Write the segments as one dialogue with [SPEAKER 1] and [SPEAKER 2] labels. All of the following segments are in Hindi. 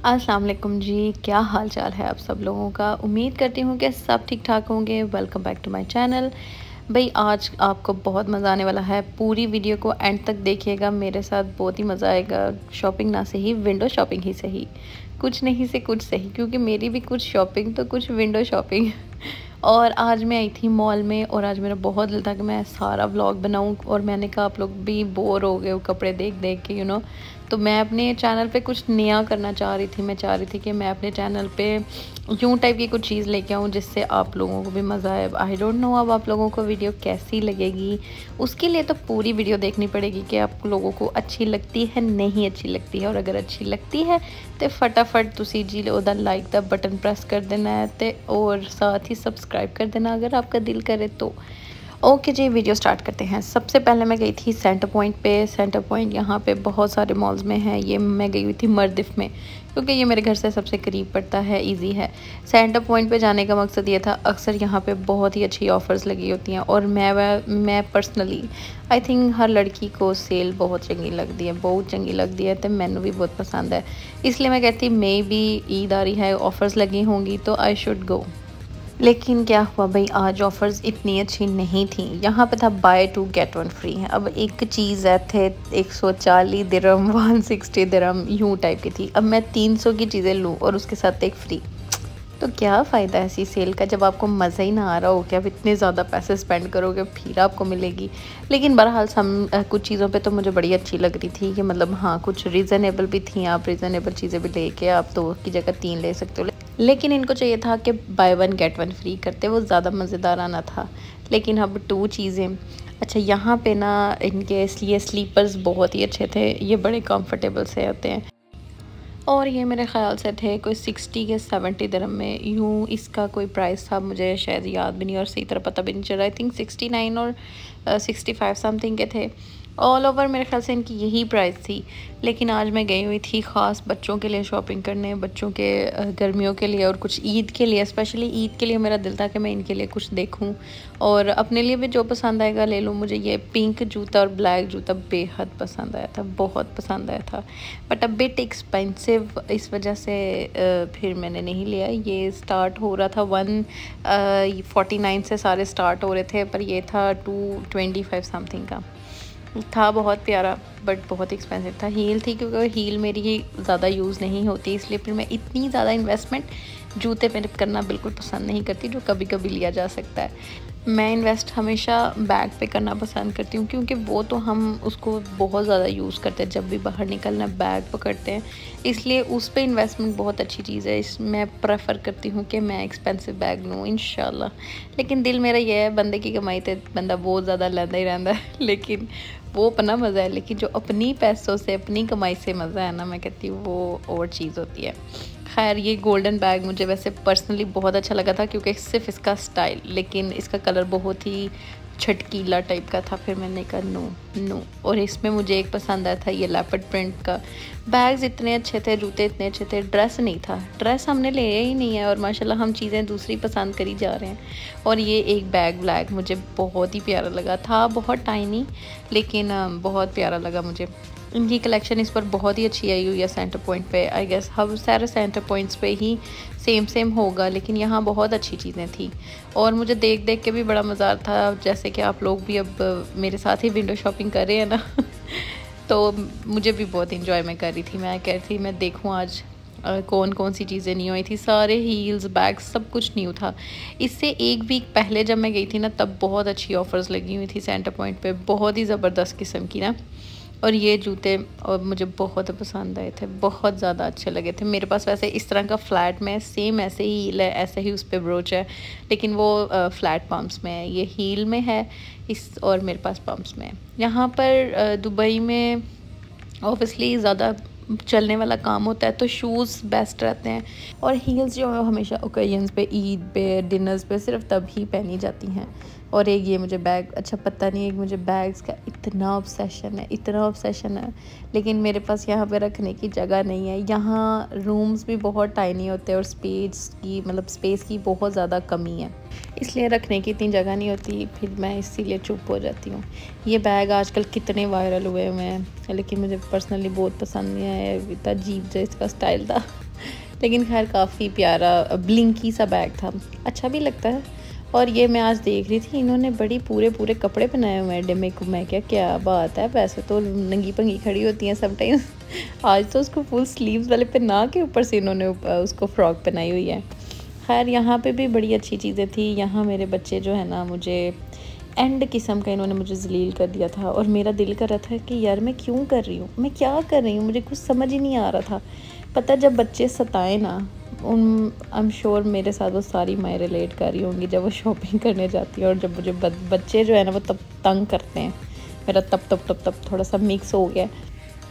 [SPEAKER 1] अस्सलाम वालेकुम जी, क्या हाल चाल है आप सब लोगों का। उम्मीद करती हूँ कि सब ठीक ठाक होंगे। Welcome back to my channel. भाई आज आपको बहुत मज़ा आने वाला है, पूरी वीडियो को एंड तक देखिएगा, मेरे साथ बहुत ही मज़ा आएगा। शॉपिंग ना सही, विंडो शॉपिंग ही सही, कुछ नहीं से कुछ सही, क्योंकि मेरी भी कुछ शॉपिंग तो कुछ विंडो शॉपिंग। और आज मैं आई थी मॉल में और आज मेरा बहुत दिल था कि मैं सारा व्लॉग बनाऊं, और मैंने कहा आप लोग भी बोर हो गए हो कपड़े देख देख के तो मैं अपने चैनल पे कुछ नया करना चाह रही थी। मैं चाह रही थी कि मैं अपने चैनल पे यूँ टाइप की कुछ चीज़ लेके आऊँ जिससे आप लोगों को भी मज़ा आए। आई डोंट नो अब आप लोगों को वीडियो कैसी लगेगी, उसके लिए तो पूरी वीडियो देखनी पड़ेगी कि आप लोगों को अच्छी लगती है नहीं अच्छी लगती है। और अगर अच्छी लगती है तो फटाफट तुसी जी ओदा लाइक दा बटन प्रेस कर देना है और साथ ही सब्सक्राइब कर देना अगर आपका दिल करे तो। ओके जी, वीडियो स्टार्ट करते हैं। सबसे पहले मैं गई थी सेंटर पॉइंट पे। सेंटर पॉइंट यहाँ पे बहुत सारे मॉल्स में है। ये मैं गई हुई थी मर्दिफ में, क्योंकि ये मेरे घर से सबसे करीब पड़ता है, इजी है। सेंटर पॉइंट पे जाने का मकसद ये था, अक्सर यहाँ पे बहुत ही अच्छी ऑफ़र्स लगी होती हैं और मैं पर्सनली आई थिंक हर लड़की को सेल बहुत चंगी लगती है, बहुत चंगी लगती है, तो मैनू भी बहुत पसंद है। इसलिए मैं कहती मे भी ईद आ रही है, ऑफ़र्स लगी होंगी तो आई शुड गो। लेकिन क्या हुआ भाई, आज ऑफ़र्स इतनी अच्छी नहीं थी। यहाँ पे था बाय 2 गेट 1 फ्री है। अब एक चीज़ है थे 140 दिरहम 160 दिरहम यूँ टाइप की थी। अब मैं 300 की चीज़ें लूँ और उसके साथ एक फ्री, तो क्या फ़ायदा है ऐसी सेल का जब आपको मज़ा ही ना आ रहा हो कि आप इतने ज़्यादा पैसे स्पेंड करोगे फिर आपको मिलेगी। लेकिन बहरहाल कुछ चीज़ों पे तो मुझे बड़ी अच्छी लग रही थी कि मतलब हाँ, कुछ रीज़नेबल भी थी। आप रीज़नेबल चीज़ें भी लेके आप 2 की जगह 3 ले सकते हो। लेकिन इनको चाहिए था कि बाय 1 गेट 1 फ्री करते, वो ज़्यादा मज़ेदार आना था। लेकिन अब 2 चीज़ें अच्छा, यहाँ पे ना इनके इसलिए स्लीपर्स बहुत ही अच्छे थे, ये बड़े कंफर्टेबल से होते हैं। और ये मेरे ख़्याल से थे कोई 60 के 70 दिरहम में, यूँ इसका कोई प्राइस था, मुझे शायद याद भी नहीं और सही तरह पता भी नहीं चल रहा। आई थिंक 69 और 65 समथिंग के थे। ऑल ओवर मेरे ख्याल से इनकी यही प्राइस थी। लेकिन आज मैं गई हुई थी ख़ास बच्चों के लिए शॉपिंग करने, बच्चों के गर्मियों के लिए और कुछ ईद के लिए। स्पेशली ईद के लिए मेरा दिल था कि मैं इनके लिए कुछ देखूं और अपने लिए भी जो पसंद आएगा ले लूं। मुझे ये पिंक जूता और ब्लैक जूता बेहद पसंद आया था, बहुत पसंद आया था, बट अ बिट एक्सपेंसिव, इस वजह से फिर मैंने नहीं लिया। ये स्टार्ट हो रहा था 149 से सारे स्टार्ट हो रहे थे, पर ये था 225 समथिंग का था। बहुत प्यारा बट बहुत एक्सपेंसिव था। हील थी, क्योंकि हील मेरी ज़्यादा यूज़ नहीं होती, इसलिए फिर मैं इतनी ज़्यादा इन्वेस्टमेंट जूते पे करना बिल्कुल पसंद नहीं करती, जो कभी कभी लिया जा सकता है। मैं इन्वेस्ट हमेशा बैग पे करना पसंद करती हूँ, क्योंकि वो तो हम उसको बहुत ज़्यादा यूज़ करते हैं, जब भी बाहर निकलना बैग पकड़ते हैं, इसलिए उस पे इन्वेस्टमेंट बहुत अच्छी चीज़ है। इस मैं प्रेफर करती हूँ कि मैं एक्सपेंसिव बैग लूँ इंशाल्लाह। लेकिन दिल मेरा ये है, बंदे की कमाई तो बंदा बहुत ज़्यादा लेता ही रहता है, लेकिन वो अपना मज़ा है। लेकिन जो अपनी पैसों से अपनी कमाई से मज़ा है ना, मैं कहती हूँ वो और चीज़ होती है। खैर, ये गोल्डन बैग मुझे वैसे पर्सनली बहुत अच्छा लगा था, क्योंकि सिर्फ इसका स्टाइल, लेकिन इसका कलर बहुत ही छटकीला टाइप का था। फिर मैंने कहा नो। और इसमें मुझे एक पसंद आया था ये लेपर्ड प्रिंट का। बैग्स इतने अच्छे थे, जूते इतने अच्छे थे, ड्रेस नहीं था, ड्रेस हमने ले ही नहीं है और माशाल्लाह हम चीज़ें दूसरी पसंद करी जा रहे हैं। और ये एक बैग ब्लैक मुझे बहुत ही प्यारा लगा था, बहुत टाइनी, लेकिन बहुत प्यारा लगा मुझे। इनकी कलेक्शन इस पर बहुत ही अच्छी आई हुई है सेंटर पॉइंट पे। आई गेस हम सारे सेंटर पॉइंट्स पे ही सेम होगा, लेकिन यहाँ बहुत अच्छी चीज़ें थी और मुझे देख देख के भी बड़ा मज़ा था। जैसे कि आप लोग भी अब मेरे साथ ही विंडो शॉपिंग कर रहे हैं ना तो मुझे भी बहुत इंजॉय मैं कर रही थी। मैं कह रही थी मैं देखूँ आज कौन कौन सी चीज़ें न्यू आई थी। सारे हील्स, बैग्स, सब कुछ न्यू था। इससे एक वीक पहले जब मैं गई थी ना, तब बहुत अच्छी ऑफ़र्स लगी हुई थी सेंटर पॉइंट पे, बहुत ही ज़बरदस्त किस्म की ना। और ये जूते और मुझे बहुत पसंद आए थे, बहुत ज़्यादा अच्छे लगे थे। मेरे पास वैसे इस तरह का फ्लैट में सेम ऐसे ही हील है, ऐसे ही उस पर ब्रोच है, लेकिन वो फ्लैट पम्प्स में है, ये हील में है इस, और मेरे पास पम्प्स में है। यहाँ पर दुबई में ऑब्वियसली ज़्यादा चलने वाला काम होता है, तो शूज़ बेस्ट रहते हैं। और हील्स जो है हमेशा ओकेजन्स पे, ईद पे, डिनर्स पे सिर्फ तब ही पहनी जाती हैं। और एक ये मुझे बैग, अच्छा पता नहीं, एक मुझे बैग्स का इतना ऑब्सेशन है, लेकिन मेरे पास यहाँ पे रखने की जगह नहीं है। यहाँ रूम्स भी बहुत टाइनी होते हैं और स्पेस की बहुत ज़्यादा कमी है, इसलिए रखने की इतनी जगह नहीं होती, फिर मैं इसीलिए चुप हो जाती हूँ। ये बैग आजकल कितने वायरल हुए हैं, लेकिन मुझे पर्सनली बहुत पसंद नहीं आया, इतना अजीब जो इसका स्टाइल था। लेकिन खैर काफ़ी प्यारा ब्लिंकी सा बैग था, अच्छा भी लगता है। और ये मैं आज देख रही थी, इन्होंने बड़ी पूरे पूरे कपड़े पहनाए हुए हैं डिम्मी को। मैं क्या बात है, वैसे तो नंगी पंगी खड़ी होती हैं समटाइम्स। आज तो उसको फुल स्लीव्स वाले पहना के ऊपर से इन्होंने उसको फ्रॉक पहनाई हुई है। खैर यहाँ पे भी बड़ी अच्छी चीज़ें थी। यहाँ मेरे बच्चे जो है ना, मुझे एंड किस्म का इन्होंने मुझे जलील कर दिया था। और मेरा दिल कर रहा था कि यार मैं क्यों कर रही हूँ, मैं क्या कर रही हूँ, मुझे कुछ समझ ही नहीं आ रहा था। पता जब बच्चे सताए ना, आई एम श्योर मेरे साथ वो सारी माएँ रिलेट कर रही होंगी जब वो शॉपिंग करने जाती है और जब मुझे बच्चे जो है ना वो तब तंग करते हैं। मेरा तब थोड़ा सा मिक्स हो गया।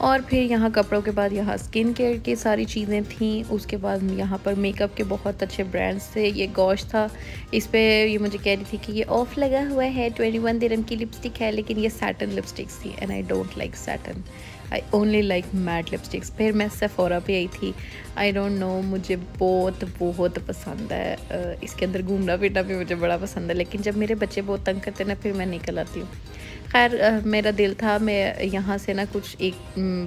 [SPEAKER 1] और फिर यहाँ कपड़ों के बाद यहाँ स्किन केयर की सारी चीज़ें थीं। उसके बाद यहाँ पर मेकअप के बहुत अच्छे ब्रांड्स थे। ये गॉश था, इस पर ये मुझे कह रही थी कि ये ऑफ लगा हुआ है, 21 दिरहम की लिपस्टिक है, लेकिन ये सैटन लिपस्टिक्स थी and I don't like satin, I only like matte lipsticks. फिर मैं सेफोरा पे आई थी। आई डोंट नो, मुझे बहुत पसंद है, इसके अंदर घूमना फिरना भी मुझे बड़ा पसंद है, लेकिन जब मेरे बच्चे बहुत तंग करते हैं ना, फिर मैं निकल आती हूँ। खैर मेरा दिल था, मैं यहाँ से ना कुछ एक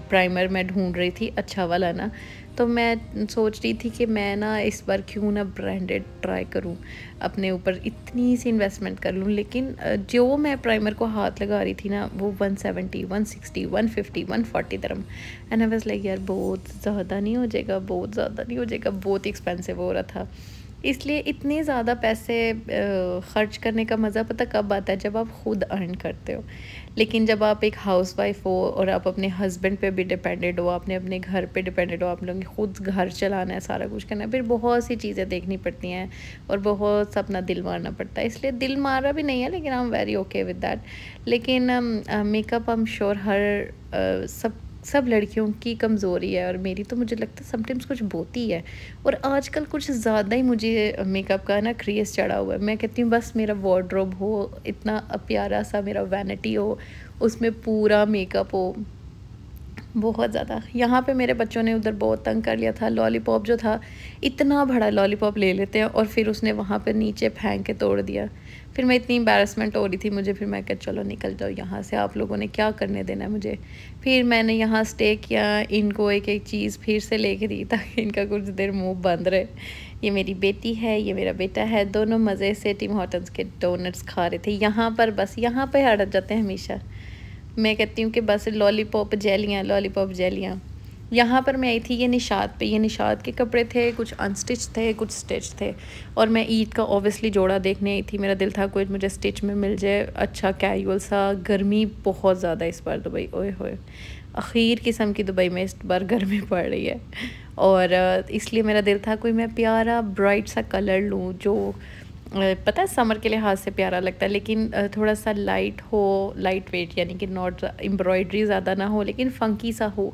[SPEAKER 1] प्राइमर मैं ढूंढ रही थी अच्छा वाला ना, तो मैं सोच रही थी कि मैं ना इस बार क्यों ना ब्रांडेड ट्राई करूँ, अपने ऊपर इतनी सी इन्वेस्टमेंट कर लूँ। लेकिन जो मैं प्राइमर को हाथ लगा रही थी ना, वो 170, 160, 150, 140 दिरहम। एंड आई वाज लाइक यार बहुत ज़्यादा नहीं हो जाएगा, बहुत ज़्यादा नहीं हो जाएगा, बहुत एक्सपेंसिव हो रहा था। इसलिए इतने ज़्यादा पैसे ख़र्च करने का मज़ा पता कब आता है, जब आप ख़ुद अर्न करते हो। लेकिन जब आप एक हाउसवाइफ हो और आप अपने हस्बैंड पे भी डिपेंडेंट हो, आपने अपने घर पे डिपेंडेंट हो, आप लोगों ने खुद घर चलाना है, सारा कुछ करना है, फिर बहुत सी चीज़ें देखनी पड़ती हैं और बहुत सा अपना दिल मारना पड़ता है। इसलिए दिल मारा भी नहीं है, लेकिन I am very okay with that. लेकिन मेकअप आई एम श्योर हर सब लड़कियों की कमज़ोरी है, और मेरी तो मुझे लगता है समटाइम्स कुछ बोती है। और आजकल कुछ ज़्यादा ही मुझे मेकअप का ना क्रेज़ चढ़ा हुआ है। मैं कहती हूँ बस मेरा वार्डरोब हो इतना प्यारा सा, मेरा वैनिटी हो, उसमें पूरा मेकअप हो, बहुत ज़्यादा। यहाँ पे मेरे बच्चों ने उधर बहुत तंग कर लिया था। लॉलीपॉप जो था, इतना बड़ा लॉलीपॉप ले लेते हैं और फिर उसने वहाँ पे नीचे फेंक के तोड़ दिया। फिर मैं इतनी एम्बैरसमेंट हो रही थी मुझे, फिर मैं कहा चलो निकल जाओ यहाँ से, आप लोगों ने क्या करने देना है मुझे। फिर मैंने यहाँ स्टे किया, इनको एक एक चीज़ फिर से लेके दी ताकि इनका कुछ देर मुँह बंद रहे। ये मेरी बेटी है, ये मेरा बेटा है, दोनों मज़े से टिम हॉर्टन्स के डोनट्स खा रहे थे। यहाँ पर बस यहाँ पर अड़ जाते हैं हमेशा। मैं कहती हूँ कि बस लॉलीपॉप जेलियाँ। यहाँ पर मैं आई थी ये निशात पे, ये निशात के कपड़े थे, कुछ अनस्टिच थे, कुछ स्टिच थे। और मैं ईद का ऑब्वियसली जोड़ा देखने आई थी। मेरा दिल था कोई मुझे स्टिच में मिल जाए, अच्छा कैजुअल सा। गर्मी बहुत ज़्यादा इस बार दुबई, ओए होए, आखिर किस्म की दुबई में इस बार गर्मी पड़ रही है। और इसलिए मेरा दिल था कोई मैं प्यारा ब्राइट सा कलर लूँ जो पता है समर के लिहाज से प्यारा लगता है, लेकिन थोड़ा सा लाइट हो, लाइट वेट, यानी कि नॉट एम्ब्रॉयडरी ज़्यादा ना हो, लेकिन फ़ंकी सा हो।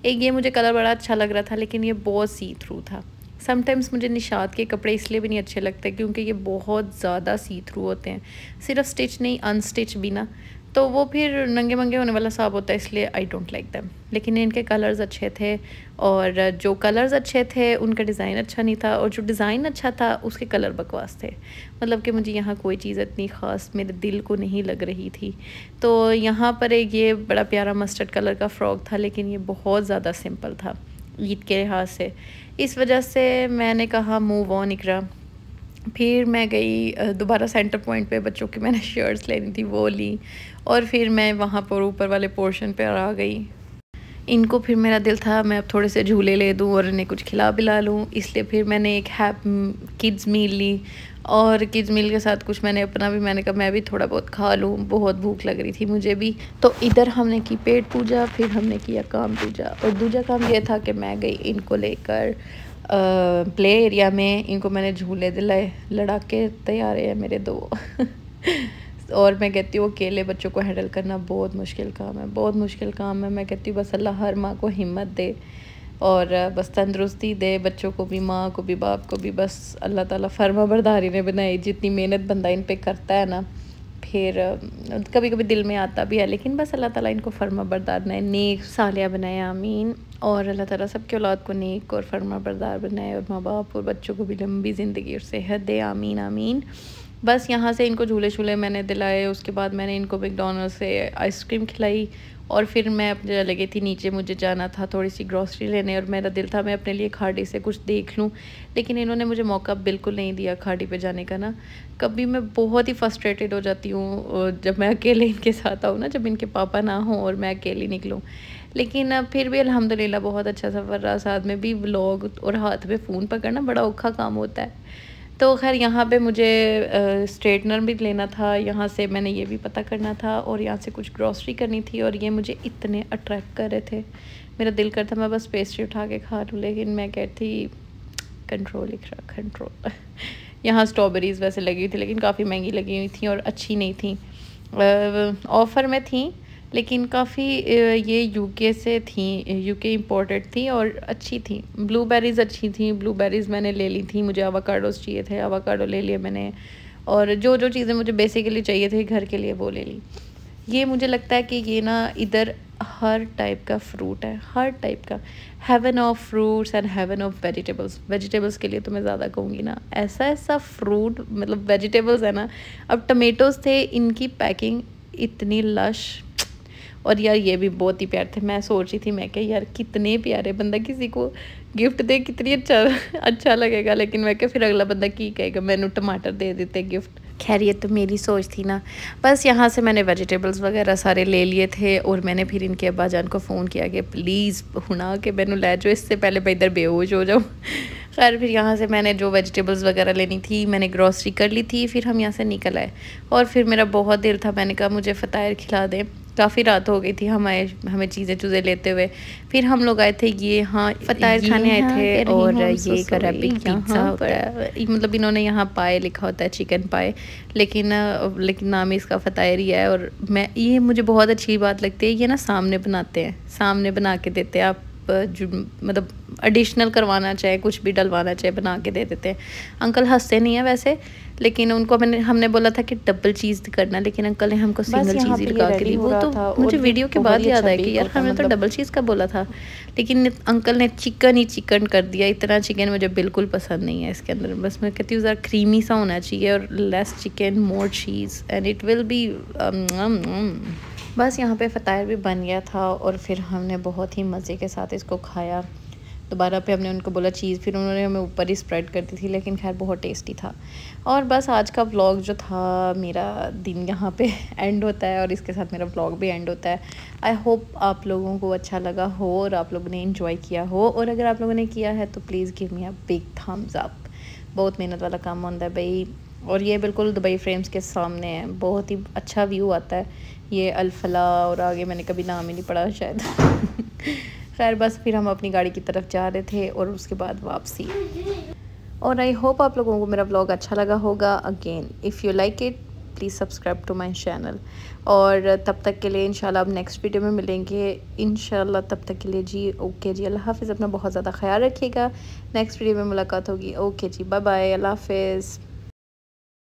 [SPEAKER 1] एक ये मुझे कलर बड़ा अच्छा लग रहा था, लेकिन ये बहुत सी थ्रू था। समटाइम्स मुझे निशात के कपड़े इसलिए भी नहीं अच्छे लगते क्योंकि ये बहुत ज़्यादा सी थ्रू होते हैं, सिर्फ स्टिच नहीं अनस्टिच भी ना, तो वो फिर नंगे मंगे होने वाला साब होता है, इसलिए आई डोंट लाइक दैम। लेकिन इनके कलर्स अच्छे थे, और जो कलर्स अच्छे थे उनका डिज़ाइन अच्छा नहीं था, और जो डिज़ाइन अच्छा था उसके कलर बकवास थे। मतलब कि मुझे यहाँ कोई चीज़ इतनी ख़ास मेरे दिल को नहीं लग रही थी। तो यहाँ पर एक ये बड़ा प्यारा मस्टर्ड कलर का फ़्रॉक था, लेकिन ये बहुत ज़्यादा सिंपल था ईद के लिहाज से। इस वजह से मैंने कहा मूव ऑन इकरा। फिर मैं गई दोबारा सेंटर पॉइंट पे, बच्चों की मैंने शर्ट्स लेनी थी वो ली, और फिर मैं वहाँ पर ऊपर वाले पोर्शन पर आ गई। इनको फिर मेरा दिल था मैं अब थोड़े से झूले ले दूँ और इन्हें कुछ खिला पिला लूँ, इसलिए फिर मैंने एक किड्स मील ली, और किड्स मील के साथ कुछ मैंने अपना भी, मैंने कहा मैं भी थोड़ा बहुत खा लूँ, बहुत भूख लग रही थी मुझे भी। तो इधर हमने की पेट पूजा, फिर हमने किया काम पूजा, और दूसरा काम ये था कि मैं गई इनको लेकर प्ले एरिया में। इनको मैंने झूले दिलाए, लड़ाके तैयार है मेरे दो। और मैं कहती हूँ अकेले बच्चों को हैंडल करना बहुत मुश्किल काम है, बहुत मुश्किल काम है। मैं कहती हूँ बस अल्लाह हर माँ को हिम्मत दे और बस तंदुरुस्ती दे, बच्चों को भी, माँ को भी, बाप को भी। बस अल्लाह ताला फर्माबरदारी ने बनाई। जितनी मेहनत बंदा इन पे करता है ना, फिर कभी कभी दिल में आता भी है, लेकिन बस अल्लाह ताला इनको फर्माबरदार बनाए, नेक सालिया बनाए, आमीन। और अल्लाह ताला सबके औलाद को नेक और फर्माबरदार बनाए, और माँ बाप और बच्चों को भी लंबी ज़िंदगी और सेहत दे, आमीन आमीन। बस यहाँ से इनको झूले शूले मैंने दिलाए, उसके बाद मैंने इनको मैकडॉनल्ड्स से आइसक्रीम खिलाई और फिर मैं अपने चले गई थी नीचे। मुझे जाना था थोड़ी सी ग्रॉसरी लेने और मेरा दिल था मैं अपने लिए खाड़ी से कुछ देख लूँ, लेकिन इन्होंने मुझे मौका बिल्कुल नहीं दिया खाड़ी पे जाने का ना। कभी मैं बहुत ही फ्रस्ट्रेटेड हो जाती हूँ जब मैं अकेले इनके साथ आऊँ ना, जब इनके पापा ना हों और मैं अकेली निकलूँ। लेकिन फिर भी अल्हम्दुलिल्लाह बहुत अच्छा सफ़र रहा। साथ में भी व्लॉग और हाथ में फ़ोन पकड़ना बड़ा औखा काम होता है। तो खैर यहाँ पे मुझे स्ट्रेटनर भी लेना था, यहाँ से मैंने ये भी पता करना था और यहाँ से कुछ ग्रॉसरी करनी थी। और ये मुझे इतने अट्रैक्ट कर रहे थे, मेरा दिल करता मैं बस पेस्ट्री उठा के खा लूँ, लेकिन मैं कहती कंट्रोल लिख रहा कंट्रोल। यहाँ स्ट्रॉबेरीज़ वैसे लगी हुई थी लेकिन काफ़ी महंगी लगी हुई थी और अच्छी नहीं थी, ऑफ़र में थी लेकिन काफ़ी ये यूके से थी, यूके इंपोर्टेड थी और अच्छी थी। ब्लूबेरीज़ अच्छी थी, ब्लूबेरीज़ मैंने ले ली थी। मुझे अवाकाडोस चाहिए थे, अवाकाडो ले लिए मैंने, और जो जो चीज़ें मुझे बेसिकली चाहिए थे घर के लिए वो ले ली। ये मुझे लगता है कि ये ना इधर हर टाइप का फ्रूट है, हर टाइप का, heaven of fruits and heaven of vegetables. Vegetables के लिए तो मैं ज़्यादा कहूँगी ना, ऐसा ऐसा फ्रूट मतलब वेजिटेबल्स है ना। अब टमेटोज़ थे, इनकी पैकिंग इतनी लश, और यार ये भी बहुत ही प्यारे थे। मैं सोच रही थी मैं क्या यार कितने प्यारे, बंदा किसी को गिफ्ट दे कितनी अच्छा लगेगा, लेकिन मैं क्या फिर अगला बंदा की कहेगा मैंने टमाटर दे देते गिफ्ट। खैर ये तो मेरी सोच थी ना। बस यहाँ से मैंने वेजिटेबल्स वगैरह सारे ले लिए थे और मैंने फिर इनके अब्बा जान को फ़ोन किया कि प्लीज़ हुना के मैनू ले जाओ, इससे पहले मैं इधर बेहोश हो जाऊँ। खैर फिर यहाँ से मैंने जो वेजिटेबल्स वगैरह लेनी थी मैंने ग्रॉसरी कर ली थी। फिर हम यहाँ से निकल आए और फिर मेरा बहुत दिल था, मैंने कहा मुझे फ़तायर खिला दें। काफ़ी रात हो गई थी हमें चीज़ें लेते हुए। फिर हम लोग आए थे ये हाँ फ़तायर खाने आए थे और ये एक अरबिक पिज़्ज़ा होता है, मतलब इन्होंने यहाँ पाए लिखा होता है, चिकन पाए, लेकिन नाम इसका फ़तायर ही है। और मैं ये मुझे बहुत अच्छी बात लगती है, ये ना सामने बनाते हैं, सामने बना के देते हैं। आप जो मतलब एडिशनल करवाना चाहे कुछ भी डलवाना चाहे बना के दे देते हैं। अंकल हंसते नहीं है वैसे, लेकिन उनको हमने बोला था कि डबल चीज़ करना, लेकिन अंकल ने हमको सिंगल चीज़ ही लगा के दी। वो तो मुझे वीडियो के बाद याद आया कि यार हमने तो डबल चीज़ का बोला था, लेकिन अंकल ने चिकन ही चिकन कर दिया। इतना चिकन मुझे बिल्कुल पसंद नहीं है इसके अंदर। बस मैं कहती हूँ ज़रा क्रीमी सा होना चाहिए और less chicken more cheese and it will be. बस यहाँ पे फ़तायर भी बन गया था और फिर हमने बहुत ही मज़े के साथ इसको खाया। दोबारा पे हमने उनको बोला चीज़, फिर उन्होंने हमें ऊपर ही स्प्रेड कर दी थी, लेकिन खैर बहुत टेस्टी था। और बस आज का व्लॉग जो था, मेरा दिन यहाँ पे एंड होता है और इसके साथ मेरा व्लॉग भी एंड होता है। आई होप आप लोगों को अच्छा लगा हो और आप लोगों ने एंजॉय किया हो, और अगर आप लोगों ने किया है तो please give me a big thumbs up. बहुत मेहनत वाला काम होता है भाई, और ये बिल्कुल दुबई फ्रेम्स के सामने है, बहुत ही अच्छा व्यू आता है। ये अल-फला और आगे मैंने कभी नाम ही नहीं पढ़ा शायद। खैर बस फिर हम अपनी गाड़ी की तरफ जा रहे थे और उसके बाद वापसी। और आई होप आप लोगों को मेरा व्लॉग अच्छा लगा होगा। Again if you like it please subscribe to my channel. और तब तक के लिए इंशाल्लाह अब नेक्स्ट वीडियो में मिलेंगे इंशाल्लाह। तब तक के लिए जी ओके जी, अल्लाह हाफ़िज़। अपना बहुत ज़्यादा ख्याल रखिएगा। नेक्स्ट वीडियो में मुलाकात होगी। ओके जी, बाय बाय, अल्लाह हाफ़िज़।